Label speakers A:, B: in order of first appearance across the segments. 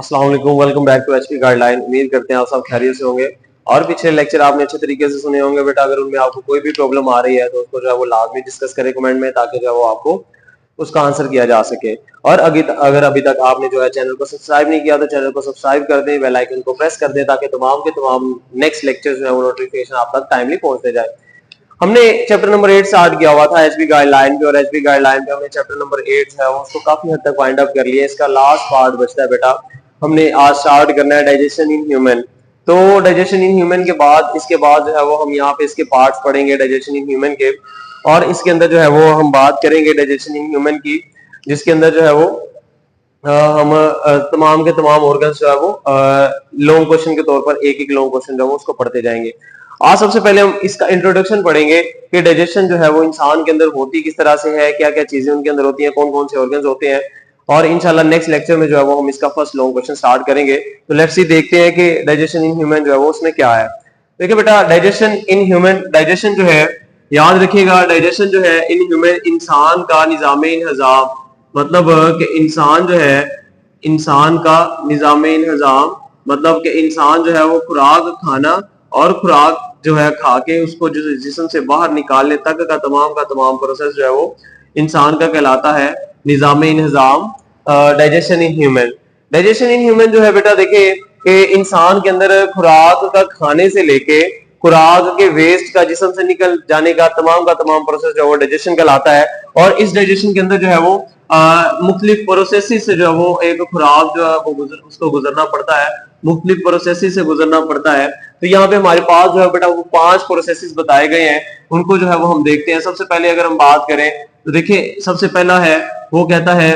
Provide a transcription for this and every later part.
A: अस्सलाम वालेकुम, welcome back to HP guideline. उम्मीद करते हैं आप सब खैरियत से होंगे और पिछले लेक्चर आपने अच्छे तरीके से सुने होंगे। बेटा अगर उनमें आपको कोई भी प्रॉब्लम आ रही है तो उसको जो है वो लाजमी डिस्कस करें कमेंट में, ताकि जो है वो आपको उसका आंसर किया जा सके। और अगर अभी तक आपने जो है चैनल को सब्सक्राइब नहीं किया तो चैनल को सब्सक्राइब कर दें, बेल आइकन को प्रेस कर दें, ताकि तमाम के तमाम नेक्स्ट लेक्चर जो है वो नोटिफिकेशन आप तक टाइमली पहुंचते जाए। हमने चैप्टर नंबर 8 स्टार्ट किया हुआ था एचपी गाइडलाइन पे, और एचपी गाइडलाइन पे हमने चैप्टर नंबर 8 है वो उसको काफी हद तक फाइंड अप कर लिया। इसका लास्ट पार्ट बचता है बेटा, हमने आज स्टार्ट करना है डाइजेशन इन ह्यूमन। तो डाइजेशन इन ह्यूमन के बाद इसके बाद जो है वो हम यहाँ पे इसके पार्ट्स पढ़ेंगे डाइजेशन इन ह्यूमन के, और इसके अंदर जो है वो हम बात करेंगे डाइजेशन इन ह्यूमन की, जिसके अंदर जो है वो हम तमाम के तमाम ऑर्गन्स जो है वो लॉन्ग क्वेश्चन के तौर पर एक एक लॉन्ग क्वेश्चन जो है वो उसको पढ़ते जाएंगे। आज सबसे पहले हम इसका इंट्रोडक्शन पढ़ेंगे कि डाइजेशन जो है वो इंसान के अंदर होती किस तरह से है, क्या क्या चीजें उनके अंदर होती हैं, कौन कौन से ऑर्गन्स होते हैं, और इंशाल्लाह नेक्स्ट लेक्चर में जो है वो हम इसका फर्स्ट लॉन्ग क्वेश्चन स्टार्ट करेंगे। तो लेट्स सी देखते हैं कि डाइजेशन इन ह्यूमन जो है वो उसमें क्या है। देखिए बेटा, डाइजेशन इन ह्यूमन, डाइजेशन जो है याद रखिएगा, डाइजेशन जो है इन ह्यूमन इंसान का निजामे इंहजाम, मतलब कि इंसान जो है इंसान का निजामे इंहजाम, मतलब कि इंसान जो है वो खुराक खाना और खुराक जो है खा के उसको जिस्म से बाहर निकालने तक का तमाम प्रोसेस जो है वो इंसान का कहलाता है निजामे इंहजाम, digestion in human. Digestion in human जो है बेटा देखिए कि इंसान के अंदर खुराक का खाने से लेके खुराक के वेस्ट का जिस्म से निकल जाने का तमाम प्रोसेस जो है वो डाइजेशन कहलाता है। और इस डाइजेशन के अंदर जो है वो मुख्तलिफ प्रोसेसेस से जो है वो एक खुराक जो है वो उसको गुजरना पड़ता है, मुख्तलिफ प्रोसेसेस से गुजरना पड़ता है। तो यहाँ पे हमारे पास जो है बेटा वो 5 प्रोसेसेस बताए गए हैं, उनको जो है वो हम देखते हैं। सबसे पहले अगर हम बात करें तो देखिए सबसे पहला है वो कहता है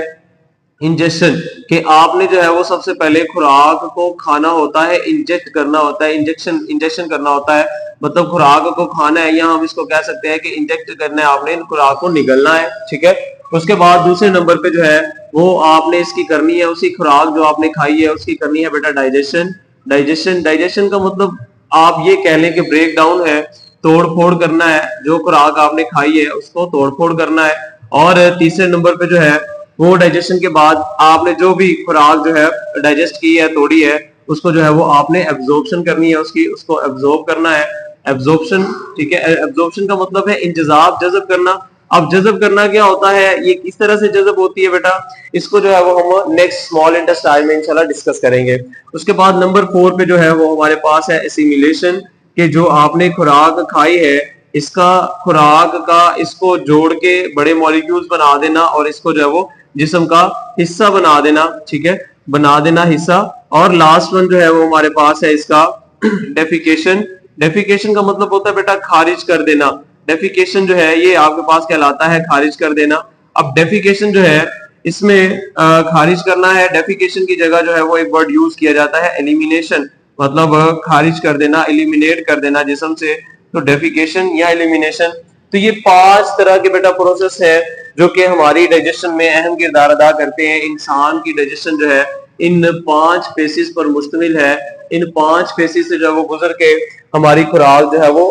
A: इंजेक्शन, कि आपने जो है वो सबसे पहले खुराक को खाना होता है, इंजेक्ट करना होता है, इंजेक्शन करना होता है, मतलब खुराक को खाना है, या हम इसको कह सकते हैं कि इंजेक्ट करना है, आपने खुराक को निगलना है, ठीक है। उसके बाद दूसरे नंबर पे जो है वो आपने इसकी करनी है, उसी खुराक जो आपने खाई है उसकी करनी है बेटा डाइजेशन। डाइजेशन का मतलब आप ये कह लें कि ब्रेक डाउन है, तोड़ फोड़ करना है, जो खुराक आपने खाई है उसको तोड़ फोड़ करना है। और तीसरे नंबर पे जो है वो डाइजेशन के बाद आपने जो भी खुराक जो है डाइजेस्ट की है, तोड़ी है, उसको जो है वो आपने एब्जॉर्प्शन करनी है, उसको एब्जॉर्ब करना है, एब्जॉर्प्शन, ठीक है। एब्जॉर्प्शन का मतलब है इंतजाब, जज़ब करना। अब जज़ब करना क्या होता है, ये किस तरह से जज़ब होती है बेटा, इसको जो है वो हम नेक्स्ट स्मॉल इंटेस्टाइन में इंशाल्लाह डिस्कस करेंगे। उसके बाद नंबर 4 पे जो है वो हमारे पास है एसिमिलेशन, कि जो आपने खुराक खाई है इसका खुराक का इसको जोड़ के बड़े मॉलिक्यूल्स बना देना और इसको जो है वो जिस्म का हिस्सा बना देना, ठीक है, बना देना हिस्सा। और लास्ट वन जो है वो हमारे पास है इसका डेफिकेशन। डेफिकेशन का मतलब होता है बेटा खारिज कर देना। डेफिकेशन जो है ये आपके पास कहलाता है खारिज कर देना। अब डेफिकेशन जो है इसमें खारिज करना है, डेफिकेशन की जगह जो है वो एक वर्ड यूज किया जाता है एलिमिनेशन, मतलब खारिज कर देना, एलिमिनेट कर देना जिस्म से, तो डेफिकेशन या एलिमिनेशन। तो ये 5 तरह के बेटा प्रोसेस है जो कि हमारी डाइजेशन में अहम किरदार अदा करते हैं। इंसान की डाइजेशन जो है इन 5 फेसेस पर मुश्तमिल है। इन 5 फेसेस से जो है वो गुजर के हमारी खुराक जो है वो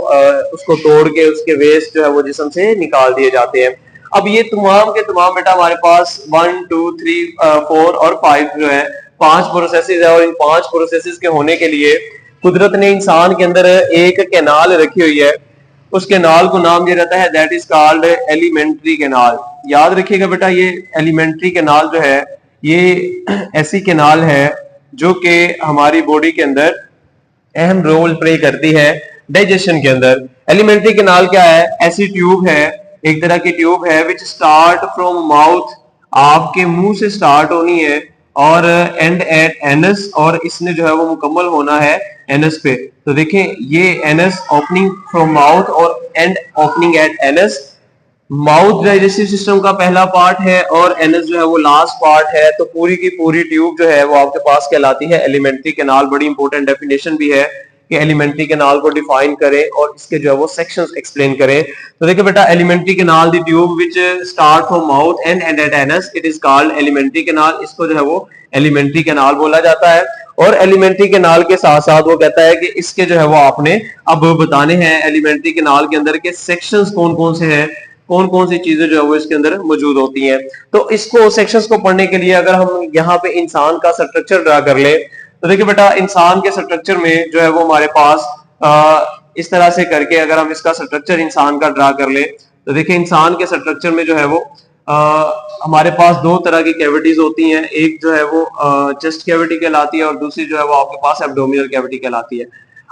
A: उसको तोड़ के उसके वेस्ट जो है वो जिस्म से निकाल दिए जाते हैं। अब ये तमाम के तमाम बेटा हमारे पास 1 2 3 4 और 5 जो है 5 प्रोसेसेस है, और इन 5 प्रोसेसेस के होने के लिए कुदरत ने इंसान के अंदर एक कैनाल रखी हुई है। उस कैनाल को नाम दिया जाता है that is called alimentary canal. याद रखिएगा बेटा, ये एलिमेंट्री कैनाल जो है ये ऐसी कैनाल है जो कि हमारी बॉडी के अंदर अहम रोल प्ले करती है डाइजेशन के अंदर। एलिमेंट्री कैनाल क्या है, ऐसी ट्यूब है, एक तरह की ट्यूब है विच स्टार्ट फ्रॉम माउथ, आपके मुंह से स्टार्ट होनी है, और एंड एट एनस, और इसने जो है वो मुकम्मल होना है एनस पे। तो देखें ये एनस ओपनिंग फ्रॉम माउथ और and opening eight anus. Mouth digestive system का पहला पार्ट है और एनस जो है वो लास्ट पार्ट है। तो पूरी की पूरी ट्यूब जो है वो आपके पास कहलाती है एलिमेंट्री कैनाल। बड़ी इंपॉर्टेंट डेफिनेशन भी है कि एलिमेंट्री कैनाल को डिफाइन करें और इसके जो है वो सेक्शंस एक्सप्लेन करें। तो देखिए बेटा, alimentary canal the tube which start from mouth and end at anus, it is called alimentary canal. इसको जो है वो एलिमेंट्री कैनाल बोला जाता है। और एलिमेंट्री कैनाल के साथ साथ वो कहता है कि इसके जो है वो आपने अब बताने हैं एलिमेंट्री कैनाल के अंदर के सेक्शंस कौन कौन से हैं। कौन कौन सी चीजें जो है वो इसके अंदर मौजूद होती हैं। तो इसको सेक्शंस को पढ़ने के लिए अगर हम यहाँ पे इंसान का स्ट्रक्चर ड्रा कर ले, तो देखिए बेटा इंसान के स्ट्रक्चर में जो है वो हमारे पास इस तरह से करके अगर हम इसका स्ट्रक्चर इंसान का ड्रा कर ले, तो देखिए इंसान के स्ट्रक्चर में जो है वो हमारे पास दो तरह की कैविटीज होती हैं। एक जो है वो चेस्ट कैविटी कहलाती है और दूसरी जो है वो आपके पास एब्डोमिनल कैविटी कहलाती है।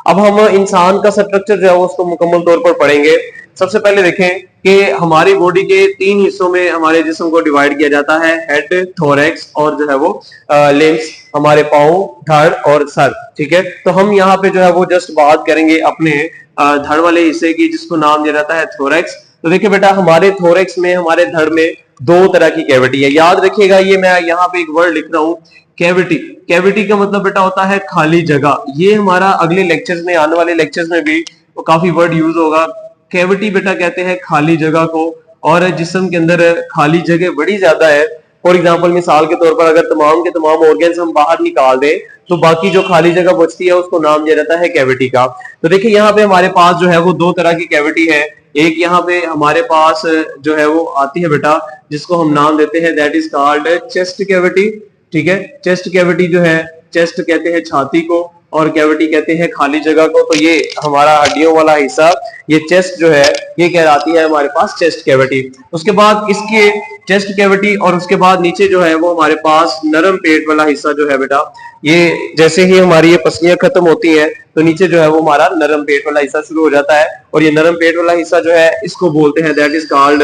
A: अब हम इंसान का स्ट्रक्चर जो है वो उसको मुकम्मल तौर पर पढ़ेंगे। सबसे पहले देखें कि हमारी बॉडी के 3 हिस्सों में हमारे जिस्म को डिवाइड किया जाता है, हेड, थोरैक्स और जो है वो लिम्स, हमारे पाँव, धड़ और सर। ठीक है, तो हम यहाँ पे जो है वो जस्ट बात करेंगे अपने धड़ वाले हिस्से की, जिसको नाम दिया जाता है थोरैक्स। तो देखिए बेटा हमारे थोरैक्स में, हमारे धड़ में दो तरह की कैविटी है। याद रखिएगा, ये मैं यहाँ पे एक वर्ड लिख रहा हूँ, कैविटी। कैविटी का मतलब बेटा होता है खाली जगह। ये हमारा अगले लेक्चर्स में, आने वाले लेक्चर्स में भी वो काफी वर्ड यूज होगा। कैविटी बेटा कहते हैं खाली जगह को, और जिस्म के अंदर खाली जगह बड़ी ज्यादा है। फॉर एग्जाम्पल, मिसाल के तौर पर अगर तमाम के तमाम ऑर्गन्स हम बाहर निकाल दें तो बाकी जो खाली जगह बचती है उसको नाम दिया जाता है कैविटी का। तो देखिए यहाँ पे हमारे पास जो है वो दो तरह की कैविटी है। एक यहाँ पे हमारे पास जो है वो आती है बेटा, जिसको हम नाम देते हैं, that is called chest cavity. ठीक है, चेस्ट कैविटी जो है, चेस्ट कहते हैं छाती को और कैविटी कहते हैं खाली जगह को। तो ये हमारा हड्डियों वाला हिस्सा, ये चेस्ट जो है, ये कहलाती है हमारे पास चेस्ट कैविटी। उसके बाद इसके चेस्ट कैविटी और उसके बाद नीचे जो है वो हमारे पास नरम पेट वाला हिस्सा जो है बेटा, ये जैसे ही हमारी ये पसलियां खत्म होती हैं तो नीचे जो है वो हमारा नरम पेट वाला हिस्सा शुरू हो जाता है, और ये नरम पेट वाला हिस्सा जो है इसको बोलते हैं, that is called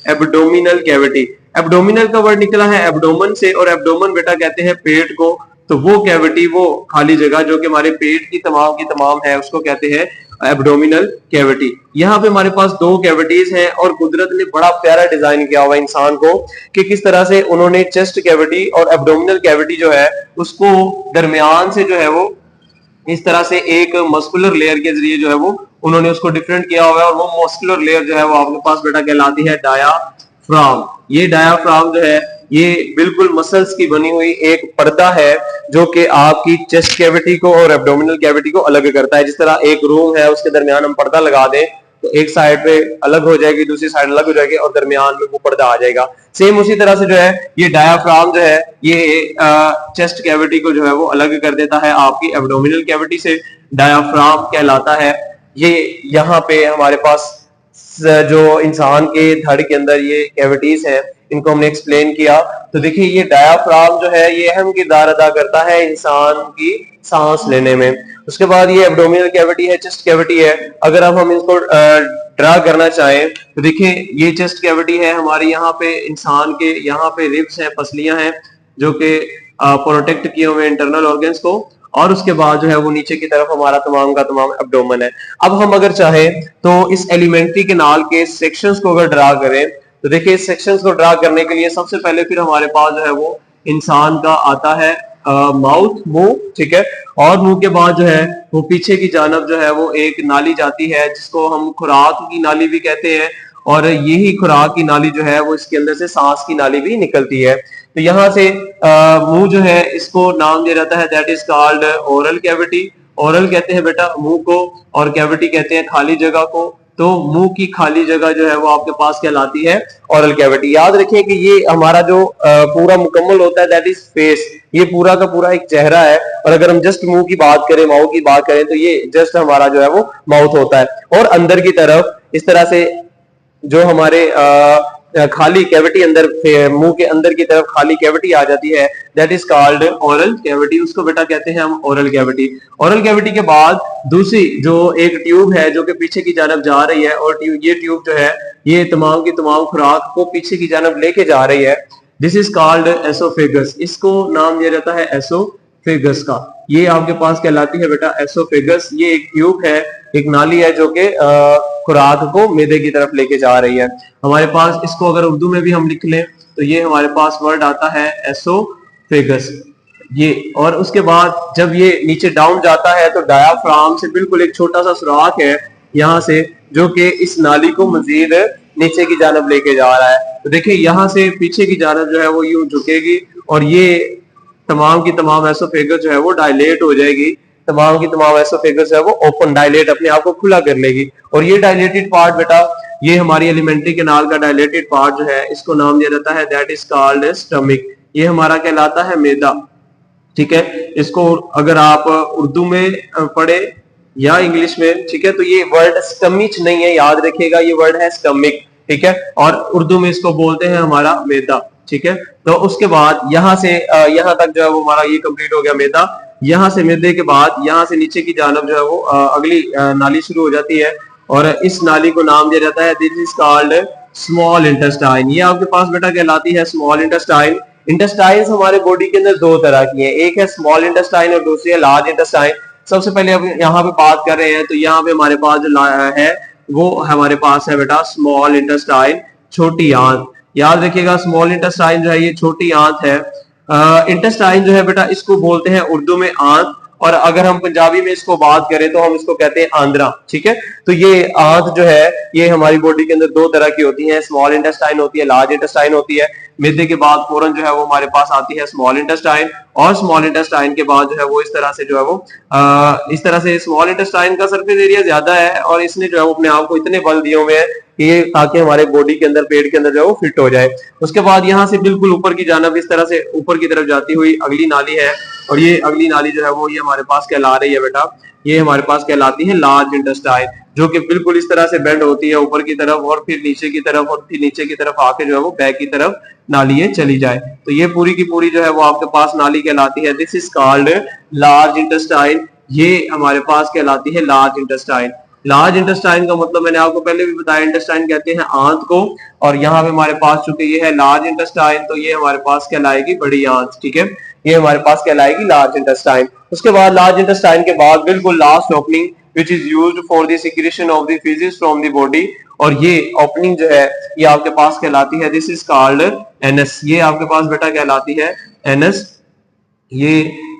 A: abdominal cavity. Abdominal का वर्ड निकला है एब्डोमन से, और एब्डोमन बेटा कहते हैं पेट को। तो वो कैविटी, वो खाली जगह जो कि हमारे पेट की तमाम है, उसको कहते हैं एब्डोमिनल कैविटी। यहाँ पे हमारे पास दो कैविटीज हैं, और कुदरत ने बड़ा प्यारा डिजाइन किया हुआ इंसान को कि किस तरह से उन्होंने चेस्ट कैविटी और एब्डोमिनल कैविटी जो है उसको दरमियान से जो है वो इस तरह से एक मस्कुलर लेयर के जरिए जो है वो उन्होंने उसको डिफरेंट किया हुआ है। और वो मस्कुलर लेयर जो है वो आपके पास बेटा कहलाती है डायाफ्राम। ये डायाफ्राम जो है ये बिल्कुल मसल्स की बनी हुई एक पर्दा है जो कि आपकी चेस्ट कैविटी को और एब्डोमिनल कैविटी को अलग करता है। जिस तरह एक रूम है, उसके दरमियान हम पर्दा लगा दें तो एक साइड पे अलग हो जाएगी, दूसरी साइड अलग हो जाएगी, और दरमियान में वो पर्दा आ जाएगा। सेम उसी तरह से जो है ये डायाफ्राम जो है ये चेस्ट कैविटी को जो है वो अलग कर देता है आपकी एब्डोमिनल कैविटी से। डायाफ्राम कहलाता है ये। यहाँ पे हमारे पास जो इंसान के धड़ के अंदर ये कैविटीज हैं, इनको हमने एक्सप्लेन किया। तो देखिए ये डायाफ्राम जो है ये अहम किरदार अदा करता है इंसान की सांस लेने में। उसके बाद ये एब्डोमिनल कैविटी है, चेस्ट कैविटी है। अगर अब हम इसको ड्रा करना चाहें तो देखिए ये चेस्ट कैविटी है हमारे, यहाँ पे इंसान के यहाँ पे रिब्स हैं, पसलियां हैं जो कि प्रोटेक्ट किए हुए इंटरनल ऑर्गन्स को, और उसके बाद जो है वो नीचे की तरफ हमारा तमाम का तमाम एब्डोमेन है। अब हम अगर चाहें तो इस एलिमेंट्री कैनाल के सेक्शंस को अगर ड्रा करें तो देखिए इस सेक्शंस को ड्रा करने के लिए सबसे पहले फिर हमारे पास जो है वो इंसान का आता है माउथ, मुंह। ठीक है, और मुंह के बाद जो है वो पीछे की जानब जो है वो एक नाली जाती है जिसको हम खुराक की नाली भी कहते हैं, और यही खुराक की नाली जो है वो इसके अंदर से सांस की नाली भी निकलती है। तो यहाँ से मुंह जो है इसको नाम दिया जाता है, that is called oral cavity. Oral कहते हैं बेटा मुंह को, और कैविटी कहते हैं खाली जगह को। तो मुंह की खाली जगह जो है वो आपके पास कहलाती है ओरल कैविटी। याद रखिए कि ये हमारा जो पूरा मुकम्मल होता है, दैट इज फेस। ये पूरा का पूरा एक चेहरा है, और अगर हम जस्ट मुंह की बात करें, माउथ की बात करें, तो ये जस्ट हमारा जो है वो माउथ होता है। और अंदर की तरफ इस तरह से जो हमारे खाली कैविटी अंदर, मुंह के अंदर की तरफ खाली कैविटी आ जाती है, that is called oral cavity. उसको बेटा कहते हैं हम ओरल कैविटी। ओरल कैविटी के बाद दूसरी जो एक ट्यूब है जो कि पीछे की जानब जा रही है, और ये ट्यूब जो है ये तमाम की तमाम खुराक को पीछे की जानब लेके जा रही है, दिस इज कॉल्ड एसोफेगस। इसको नाम दिया जाता है एसोफेगस का। ये आपके पास कहलाती है बेटा एसोफेगस। ये एक ट्यूब है, एक नाली है जो कि खुराक को मैदे की तरफ लेके जा रही है। हमारे पास इसको अगर उर्दू में भी हम लिख लें तो ये हमारे पास वर्ड आता है एसोफेगस ये। और उसके बाद जब ये नीचे डाउन जाता है तो डायाफ्राम से बिल्कुल एक छोटा सा सुराख है यहाँ से, जो कि इस नाली को मजीद नीचे की जानब लेके जा रहा है। तो देखिए यहाँ से पीछे की जानब जो है वो यूं झुकेगी, और ये तमाम की तमाम एसोफेगस जो है वो डायलेट हो जाएगी। तमाम की तमाम एसोफेगस जो है वो ओपन, डायलेट, अपने आप को खुला कर लेगी। और ये डायलेटेड पार्ट बेटा ये हमारी एलिमेंट्री कैनाल का डायलेटेड पार्ट जो है इसको नाम दिया जाता है, दैट इज कॉल्ड स्टमक। ये हमारा कहलाता है मैदा, ठीक है। इसको अगर आप उर्दू में पढ़े या इंग्लिश में, ठीक है, तो ये वर्ड स्टमिच नहीं है, याद रखिएगा, ये वर्ड है स्टमिक, ठीक है। और उर्दू में इसको बोलते हैं हमारा मैदा, ठीक है। तो उसके बाद यहाँ से यहाँ तक जो है वो हमारा ये कंप्लीट हो गया मैदा। यहाँ से मैदे के बाद यहाँ से नीचे की जानब जो है वो अगली नाली शुरू हो जाती है, और इस नाली को नाम दिया जाता है, this is called small intestine. ये आपके पास बेटा कहलाती है स्मॉल इंटेस्टाइन। इंटेस्टाइन्स हमारे बॉडी के अंदर दो तरह की है, एक है स्मॉल इंटेस्टाइन और दूसरी है लार्ज इंटेस्टाइन। सबसे पहले अब यहाँ पे बात कर रहे हैं, तो यहाँ पे हमारे पास जो है वो हमारे पास है बेटा स्मॉल इंटेस्टाइन, छोटी आंत। याद रखिएगा स्मॉल इंटेस्टाइन जो है ये छोटी आंत है। इंटेस्टाइन जो है बेटा इसको बोलते हैं उर्दू में आंत, और अगर हम पंजाबी में इसको बात करें तो हम इसको कहते हैं आंद्रा, ठीक है। तो ये आंत जो है ये हमारी बॉडी के अंदर दो तरह की होती है, स्मॉल इंटेस्टाइन होती है, लार्ज इंटेस्टाइन होती है। मैदे के बाद फौरन जो है वो हमारे पास आती है स्मॉल इंटेस्टाइन, और स्मॉल इंटेस्टाइन के बाद जो है वो इस तरह से जो है वो इस तरह से स्मॉल इंटेस्टाइन का सरफेस एरिया ज्यादा है, और इसने जो है वो अपने आप को इतने बल दिए हुए हैं कि ये ताकि हमारे बॉडी के अंदर, पेट के अंदर जो है वो फिट हो जाए। उसके बाद यहाँ से बिल्कुल ऊपर की जानब इस तरह से ऊपर की तरफ जाती हुई अगली नाली है, और ये अगली नाली जो है वो ये हमारे पास कहला रही है बेटा, ये हमारे पास कहलाती है लार्ज इंटेस्टाइन, जो कि बिल्कुल इस तरह से बेंड होती है ऊपर की तरफ, और फिर नीचे की तरफ, और फिर नीचे की तरफ आके जो है वो बैक की तरफ नाली ये चली जाए। तो ये पूरी की पूरी जो है वो आपके पास नाली कहलाती है, this is called large intestine. ये हमारे पास कहलाती है लार्ज इंटेस्टाइन। लार्ज इंटेस्टाइन का मतलब मैंने आपको पहले भी बताया, इंटेस्टाइन कहते हैं आंत को, और यहाँ पे हमारे पास चूंकि ये है लार्ज इंटेस्टाइन, तो ये हमारे पास कहलाएगी बड़ी आंत, ठीक है। ये हमारे पास कहलाएगी लार्ज इंटेस्टाइन। उसके बाद लार्ज इंटेस्टाइन के बाद बिल्कुल last opening which is used for the secretion of the faeces from the body, और ये ओपनिंग जो है ये आपके पास कहलाती है, दिस इज कॉल्ड एनस। ये आपके पास बेटा कहलाती है एनस। ये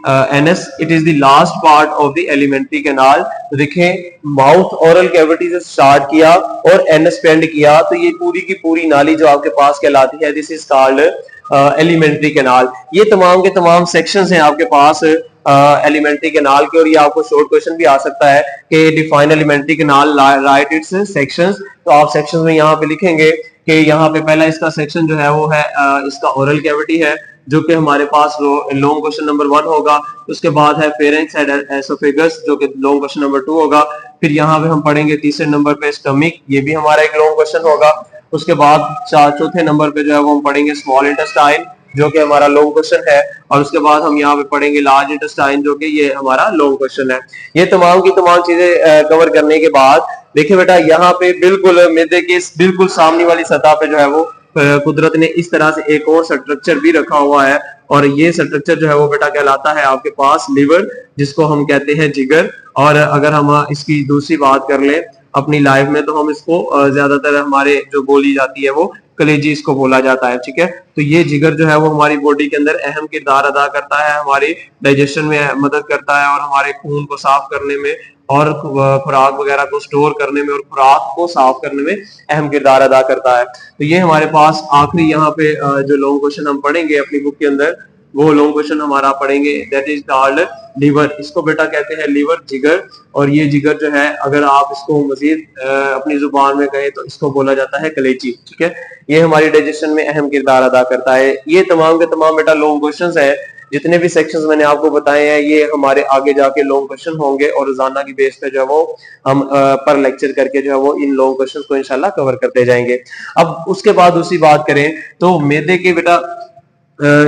A: anus, it is the last part of the alimentary canal. तो देखें माउथ ओरल कैविटी से स्टार्ट किया और एनस पे एंड किया, तो ये पूरी की पूरी नाली जो आपके पास कहलाती है, this is called alimentary canal. ये तमाम के तमाम सेक्शंस हैं आपके पास एलिमेंट्री कैनाल के, और ये आपको शॉर्ट क्वेश्चन भी आ सकता है कि define alimentary canal, right it's sections. तो आप सेक्शंस में यहाँ पे लिखेंगे कि यहाँ पे पहला इसका सेक्शन जो है वो है इसका ओरल कैविटी है, जो कि हमारे पास लॉन्ग क्वेश्चन नंबर 1 होगा। उसके बाद है फेरेंक्स एंड एसोफेगस, जो कि लॉन्ग क्वेश्चन नंबर 2 होगा। फिर यहाँ पे हम पढ़ेंगे तीसरे नंबर पे स्टमक, ये भी हमारा एक लॉन्ग क्वेश्चन होगा। उसके बाद चौथे नंबर पे जो है वो हम पढ़ेंगे स्मॉल इंटेस्टाइन, जो कि हमारा लॉन्ग क्वेश्चन है। और उसके बाद हम यहाँ पे पढ़ेंगे लार्ज इंटेस्टाइन, जो कि ये हमारा लॉन्ग क्वेश्चन है। ये तमाम की तमाम चीजें कवर करने के बाद देखिए बेटा यहाँ पे बिल्कुल मैदे के बिल्कुल सामने वाली सतह पे जो है वो कुदरत ने इस तरह से एक और स्ट्रक्चर भी रखा हुआ है, और ये स्ट्रक्चर जो है वो बेटा कहलाता है आपके पास लिवर, जिसको हम कहते हैं जिगर। और अगर हम इसकी दूसरी बात कर लें अपनी लाइफ में, तो हम इसको ज्यादातर हमारे जो बोली जाती है वो कलेजी इसको बोला जाता है, ठीक है। तो ये जिगर जो है वो हमारी बॉडी के अंदर अहम किरदार अदा करता है, हमारी डाइजेशन में मदद करता है, और हमारे खून को साफ करने में, और खुराक वगैरह को स्टोर करने में, और खुराक को साफ करने में अहम किरदार अदा करता है। तो ये हमारे पास आखिरी यहाँ पे जो लॉन्ग क्वेश्चन हम पढ़ेंगे अपनी बुक के अंदर, वो लॉन्ग क्वेश्चन हमारा पढ़ेंगे, दैट इज कॉल्ड लीवर। इसको बेटा कहते हैं लीवर, जिगर। और ये जिगर जो है अगर आप इसको मजीद अपनी जुबान में कहें तो इसको बोला जाता है कलेजी, ठीक है। ये हमारी डाइजेशन में अहम किरदार अदा करता है। ये तमाम के तमाम बेटा लॉन्ग क्वेश्चंस है, जितने भी सेक्शंस मैंने आपको बताए हैं ये हमारे आगे जाके लॉन्ग क्वेश्चन होंगे, और रोजाना की बेस पे जो है वो हम पर लेक्चर करके जो है वो इन लॉन्ग क्वेश्चंस को इंशाल्लाह कवर करते जाएंगे। अब उसके बाद दूसरी बात करें तो मैदे के बेटा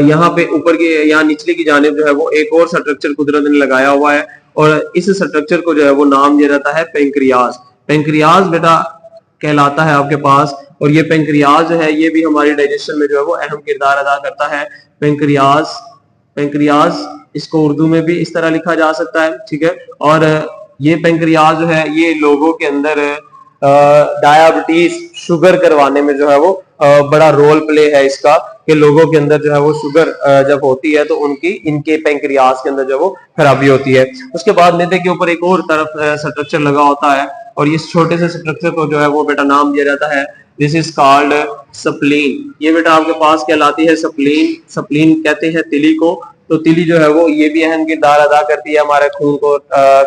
A: यहाँ पे ऊपर की यहाँ निचले की जानिब जो है वो एक और स्ट्रक्चर कुदरत ने लगाया हुआ है, और इस स्ट्रक्चर को जो है वो नाम दिया जाता है पेंक्रियाज। पेंक्रियाज बेटा कहलाता है आपके पास, और ये पेंक्रियाज जो है ये भी हमारी डाइजेशन में जो है वो अहम किरदार अदा करता है। पेंक्रियाज, पेंक्रियाज इसको उर्दू में भी इस तरह लिखा जा सकता है, ठीक है। और ये पेंक्रियाज जो है ये लोगों के अंदर डायबिटीज, शुगर करवाने में जो है वो बड़ा रोल प्ले है इसका, कि लोगों के अंदर जो है वो शुगर जब होती है तो इनके पेंक्रियाज के अंदर जो वो खराबी होती है। उसके बाद मैदे के ऊपर एक और तरफ स्ट्रक्चर लगा होता है, और इस छोटे से स्ट्रक्चर को जो है वो बेटा नाम दिया जाता है, दिस इज कॉल्ड स्प्लीन। ये बेटा आपके पास कहलाती है स्प्लीन। स्प्लीन कहते हैं तिली को, तो तिली जो है वो ये भी अहम किरदार अदा करती है हमारे खून को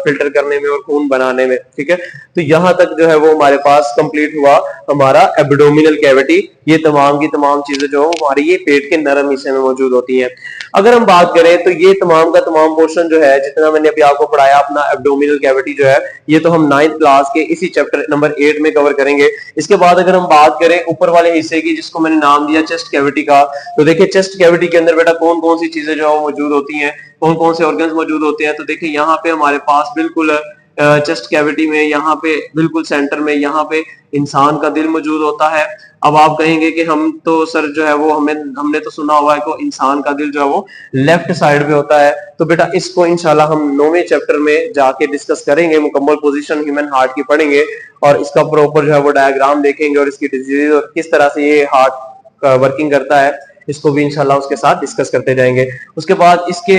A: फिल्टर करने में और खून बनाने में, ठीक है। तो यहाँ तक जो है वो हमारे पास कंप्लीट हुआ हमारा एब्डोमिनल कैविटी। ये तमाम की तमाम चीजें जो हमारी ये पेट के नरम हिस्से में मौजूद होती हैं। अगर हम बात करें तो ये तमाम का तमाम पोर्शन जो है जितना मैंने अभी आपको पढ़ाया अपना एब्डोमिनल कैविटी जो है, ये तो हम 9th क्लास के इसी चैप्टर नंबर 8 में कवर करेंगे। इसके बाद अगर हम बात करें ऊपर वाले हिस्से की जिसको मैंने नाम दिया चेस्ट कैविटी का, तो देखिए चेस्ट कैविटी के अंदर बेटा कौन कौन सी चीजें जो है मौजूद होती हैं, कौन कौन से ऑर्गन्स मौजूद होते हैं। तो देखिए यहाँ पे हमारे पास बिल्कुल चेस्ट कैविटी में यहाँ पे बिल्कुल सेंटर में यहाँ पे इंसान का दिल मौजूद होता है। अब आप कहेंगे कि हम तो सर जो है वो हमने तो सुना हुआ है कि इंसान का दिल जो है वो लेफ्ट साइड पे होता है। तो बेटा इसको इंशाल्लाह हम 9वें चैप्टर में जाके डिस्कस करेंगे, मुकम्मल पोजीशन ह्यूमन हार्ट की पढ़ेंगे और इसका प्रॉपर जो है वो डायग्राम देखेंगे और इसकी डिजीज और किस तरह से ये हार्ट वर्किंग करता है, इसको भी इंशाल्लाह उसके साथ डिस्कस करते जाएंगे। उसके बाद इसके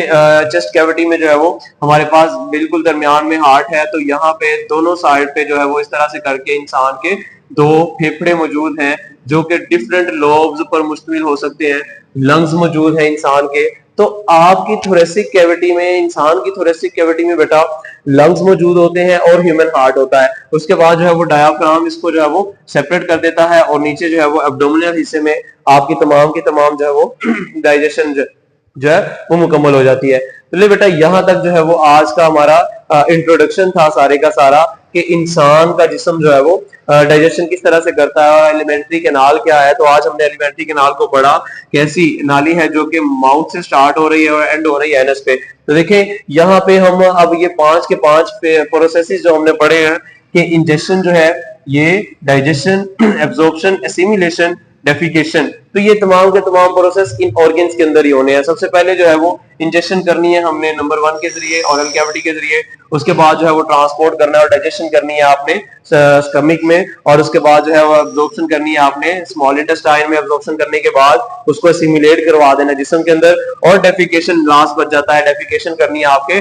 A: चेस्ट कैविटी में जो है वो हमारे पास बिल्कुल दरमियान में हार्ट है, तो यहाँ पे दोनों साइड पे जो है वो इस तरह से करके इंसान के 2 फेफड़े मौजूद हैं जो कि डिफरेंट लोब्स पर मुश्तमिल हो सकते हैं। लंग्स मौजूद है इंसान के। तो आपकी थोरेसिक कैविटी में, इंसान की थोरेसिक कैविटी में बेटा लंग्स मौजूद होते हैं और ह्यूमन हार्ट होता है। उसके बाद जो है वो डायाफ्राम इसको जो है वो सेपरेट कर देता है और नीचे जो है वो एब्डोमिनल हिस्से में आपकी तमाम की तमाम जो है वो डाइजेशन जो है वो मुकम्मल हो जाती है। तो ले बेटा यहाँ तक जो है वो आज का हमारा इंट्रोडक्शन था सारे का सारा कि इंसान का जिस्म जो है वो डाइजेशन किस तरह से करता है और एलिमेंट्री कैनाल क्या है। तो आज हमने एलिमेंट्री कैनाल को पढ़ा कैसी नाली है जो कि माउथ से स्टार्ट हो रही है और एंड हो रही है एनस पे। तो देखें यहाँ पे हम अब ये 5 के 5 प्रोसेसेस जो हमने पढ़े हैं कि इंजेक्शन जो है ये डाइजेशन, एब्जॉर्प्शन, एसिमिलेशन, डेफिकेशन, तो ये तमाम के तमाम प्रोसेस इन ऑर्गन्स के अंदर ही होने हैं। सबसे पहले जो है वो इंजेक्शन करनी है हमने नंबर 1 के जरिए ओरल कैविटी के जरिए। उसके बाद जो है वो ट्रांसपोर्ट करना है और डाइजेशन करनी है आपने स्टमक में, और उसके बाद जो है वो एब्जॉर्प्शन करनी है आपने स्मॉल इंटेस्टाइन में। एब्जॉर्प्शन करने के बाद उसको एसिमिलेट करवा देना जिस्म के अंदर, और डेफिकेशन लास्ट बच जाता है। डेफिकेशन करनी है आपके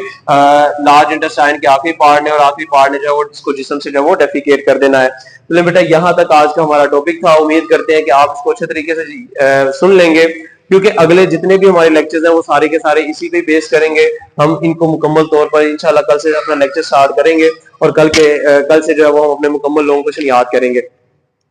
A: लार्ज इंटेस्टाइन के आखिरी पार्ट ने, और आखिरी पार्ट ने जो है वो इसको जिस्म से जो है वो डेफिकेट कर देना है। तो बेटा यहाँ तक आज का हमारा टॉपिक था। उम्मीद करते हैं कि आप इसको अच्छे तरीके से सुन लेंगे, क्योंकि अगले जितने भी हमारे लेक्चर्स हैं वो सारे के सारे इसी पे बेस करेंगे। हम इनको मुकम्मल तौर पर इंशाल्लाह कल से अपना लेक्चर स्टार्ट करेंगे और कल से जो है वो हम अपने मुकम्मल लॉन्ग क्वेश्चन याद करेंगे।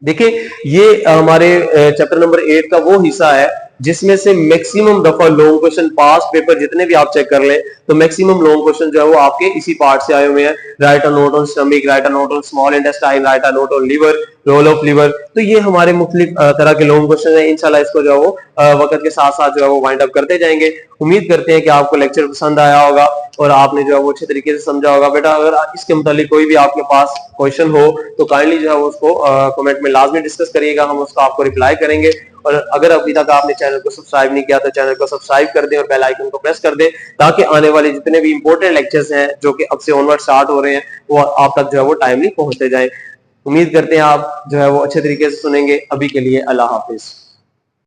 A: देखिए ये हमारे चैप्टर नंबर 8 का वो हिस्सा है जिसमें से मैक्सिमम दफा लॉन्ग क्वेश्चन पास पेपर जितने भी आप चेक कर लें तो मैक्सिमम लॉन्ग क्वेश्चन जो है वो आपके इसी पार्ट से आए हुए हैं। Write a note on stomach, write a note on small intestine, write a note on liver, role of liver. तो ये हमारे मुख्तलिफ तरह के लॉन्ग क्वेश्चन है। इंशाल्लाह इसको जो है वो वक्त के साथ साथ जो है वो वाइंड अप करते जाएंगे। उम्मीद करते हैं कि आपको लेक्चर पसंद आया होगा और आपने जो है वो अच्छे तरीके से समझा होगा। बेटा अगर इसके मुतालिक कोई भी आपके पास क्वेश्चन हो तो काइंडली जो है वो उसको कमेंट में लाजमी डिस्कस करिएगा, हम उसको आपको रिप्लाई करेंगे। और अगर अभी तक आपने चैनल को सब्सक्राइब नहीं किया तो चैनल को सब्सक्राइब कर दें और बेल आइकन को प्रेस कर दें, ताकि आने वाले जितने भी इंपॉर्टेंट लेक्चर्स हैं जो कि अब से ऑनवर्ड स्टार्ट हो रहे हैं वो आप तक जो है वो टाइमली पहुंचते जाएं। उम्मीद करते हैं आप जो है वो अच्छे तरीके से सुनेंगे। अभी के लिए अल्लाह हाफिज।